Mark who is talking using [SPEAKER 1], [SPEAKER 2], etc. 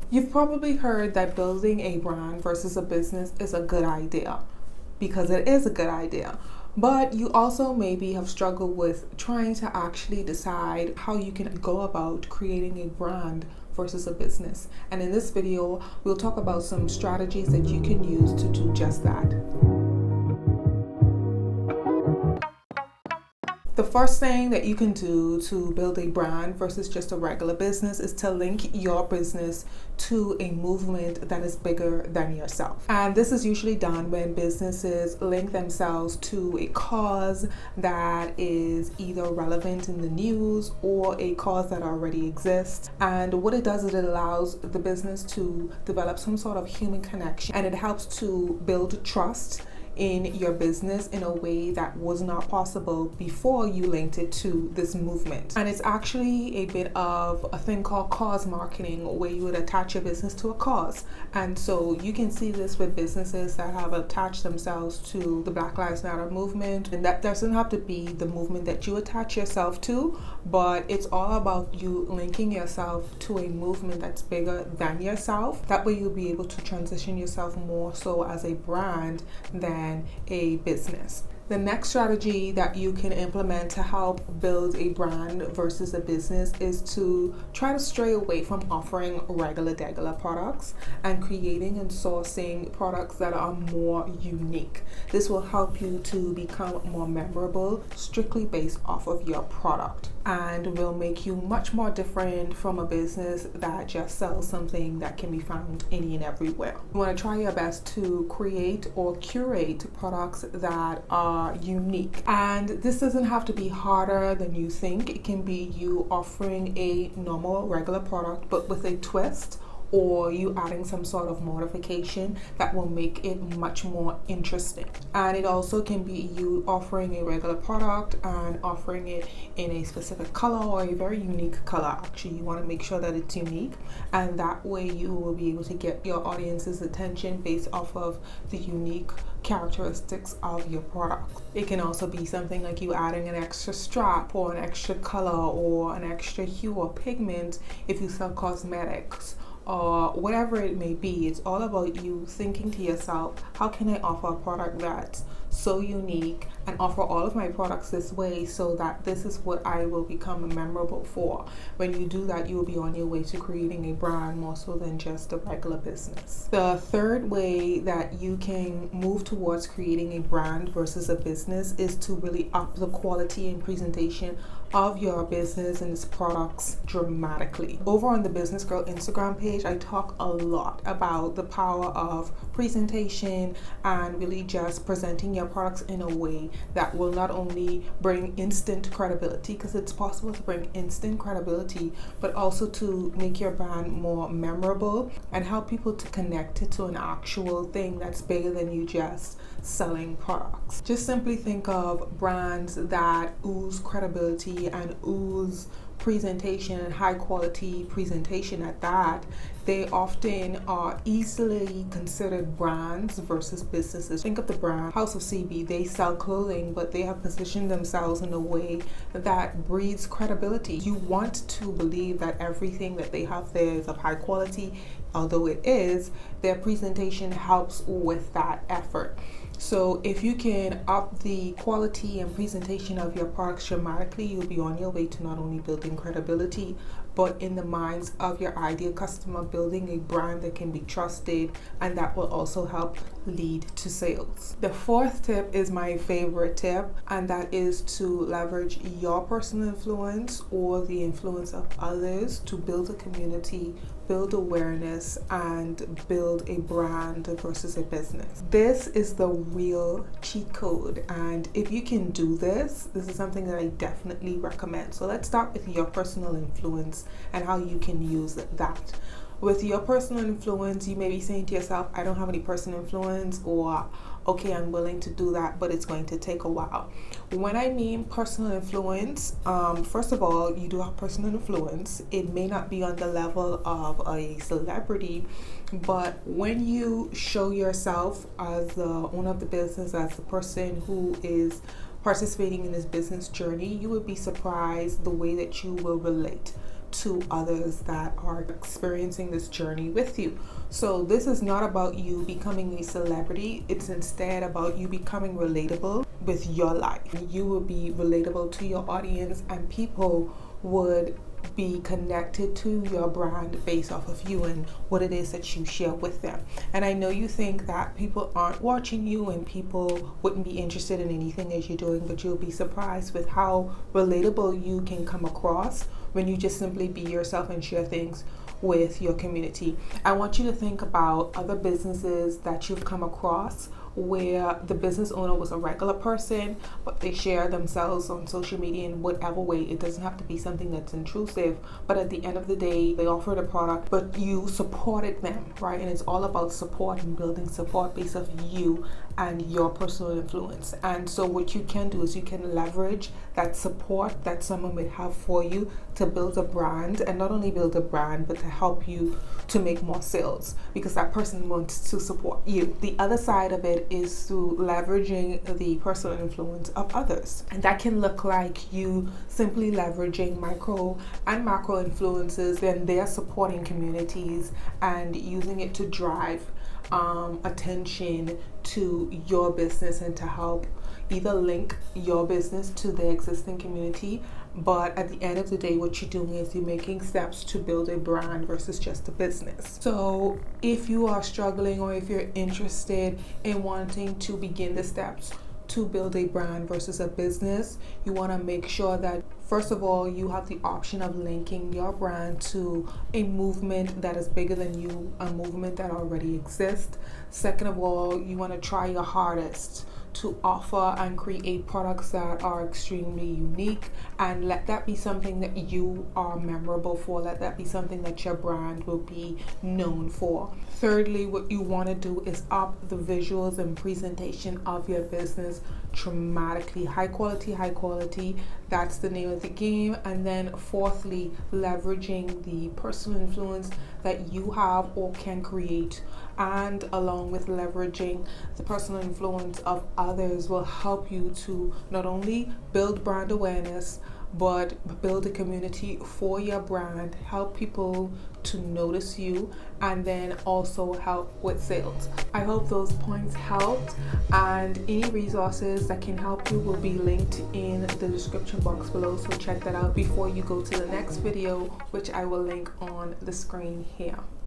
[SPEAKER 1] You've probably heard that building a brand versus a business is a good idea, because it is a good idea. But you also maybe have struggled with trying to actually decide how you can go about creating a brand versus a business. And in this video, we'll talk about some strategies that you can use to do just that. The first thing that you can do to build a brand versus just a regular business is to link your business to a movement that is bigger than yourself. And this is usually done when businesses link themselves to a cause that is either relevant in the news or a cause that already exists. And what it does is it allows the business to develop some sort of human connection, and it helps to build trust in your business in a way that was not possible before you linked it to this movement. And it's actually a bit of a thing called cause marketing, where you would attach your business to a cause. And so you can see this with businesses that have attached themselves to the Black Lives Matter movement. And that doesn't have to be the movement that you attach yourself to, but it's all about you linking yourself to a movement that's bigger than yourself. That way you'll be able to transition yourself more so as a brand than a business. The next strategy that you can implement to help build a brand versus a business is to try to stray away from offering regular products and creating and sourcing products that are more unique. This will help you to become more memorable strictly based off of your product, and will make you much more different from a business that just sells something that can be found any and everywhere. You want to try your best to create or curate products that are unique, and this doesn't have to be harder than you think. It can be you offering a normal regular product but with a twist, or you adding some sort of modification that will make it much more interesting. And it also can be you offering a regular product and offering it in a specific color or a very unique color. Actually, you want to make sure that it's unique, and that way you will be able to get your audience's attention based off of the unique characteristics of your product. It can also be something like you adding an extra strap or an extra color or an extra hue or pigment if you sell cosmetics, or whatever it may be. It's all about you thinking to yourself, how can I offer a product that's so unique and offer all of my products this way so that this is what I will become memorable for. When you do that, you will be on your way to creating a brand more so than just a regular business. The third way that you can move towards creating a brand versus a business is to really up the quality and presentation of your business and its products dramatically. Over on the Business Girl Instagram page, I talk a lot about the power of presentation and really just presenting your products in a way that will not only bring instant credibility, because it's possible to bring instant credibility, but also to make your brand more memorable and help people to connect it to an actual thing that's bigger than you just selling products. Just simply think of brands that ooze credibility and ooze presentation, and high quality presentation at that. They often are easily considered brands versus businesses. Think of the brand House of CB. They sell clothing, but they have positioned themselves in a way that breeds credibility. You want to believe that everything that they have there is of high quality. Although it is, their presentation helps with that effort. So if you can up the quality and presentation of your products dramatically, you'll be on your way to not only building credibility, but in the minds of your ideal customer, building a brand that can be trusted, and that will also help lead to sales. The fourth tip is my favorite tip, and that is to leverage your personal influence or the influence of others to build a community, build awareness, and build a brand versus a business. This is the real cheat code, and if you can do this, this is something that I definitely recommend. So let's start with your personal influence and how you can use that. With your personal influence, you may be saying to yourself, I don't have any personal influence, or okay, I'm willing to do that, but it's going to take a while. When I mean personal influence, first of all, you do have personal influence. It may not be on the level of a celebrity, but when you show yourself as the owner of the business, as the person who is participating in this business journey, you would be surprised the way that you will relate to others that are experiencing this journey with you. So this is not about you becoming a celebrity, it's instead about you becoming relatable with your life. You will be relatable to your audience, and people would be connected to your brand based off of you and what it is that you share with them. And I know you think that people aren't watching you and people wouldn't be interested in anything that you're doing, but you'll be surprised with how relatable you can come across when you just simply be yourself and share things with your community. I want you to think about other businesses that you've come across where the business owner was a regular person, but they share themselves on social media in whatever way. It doesn't have to be something that's intrusive, but at the end of the day, they offered a product, but you supported them, right? And it's all about support and building support based off you and your personal influence. And so what you can do is you can leverage that support that someone would have for you to build a brand, and not only build a brand, but to help you to make more sales because that person wants to support you. The other side of it is through leveraging the personal influence of others. And that can look like you simply leveraging micro and macro influences, then they're supporting communities and using it to drive attention to your business and to help either link your business to the existing community. But at the end of the day, what you're doing is you're making steps to build a brand versus just a business. So if you are struggling or if you're interested in wanting to begin the steps to build a brand versus a business, you want to make sure that first of all, you have the option of linking your brand to a movement that is bigger than you, a movement that already exists. Second of all, you want to try your hardest to offer and create products that are extremely unique, and let that be something that you are memorable for. Let that be something that your brand will be known for. Thirdly, what you want to do is up the visuals and presentation of your business dramatically. High quality. That's the name of the game. And then fourthly, leveraging the personal influence that you have or can create, and along with leveraging the personal influence of others will help you to not only build brand awareness, but build a community for your brand, help people to notice you, and then also help with sales. I hope those points helped, and any resources that can help you will be linked in the description box below, so check that out before you go to the next video, which I will link on the screen here.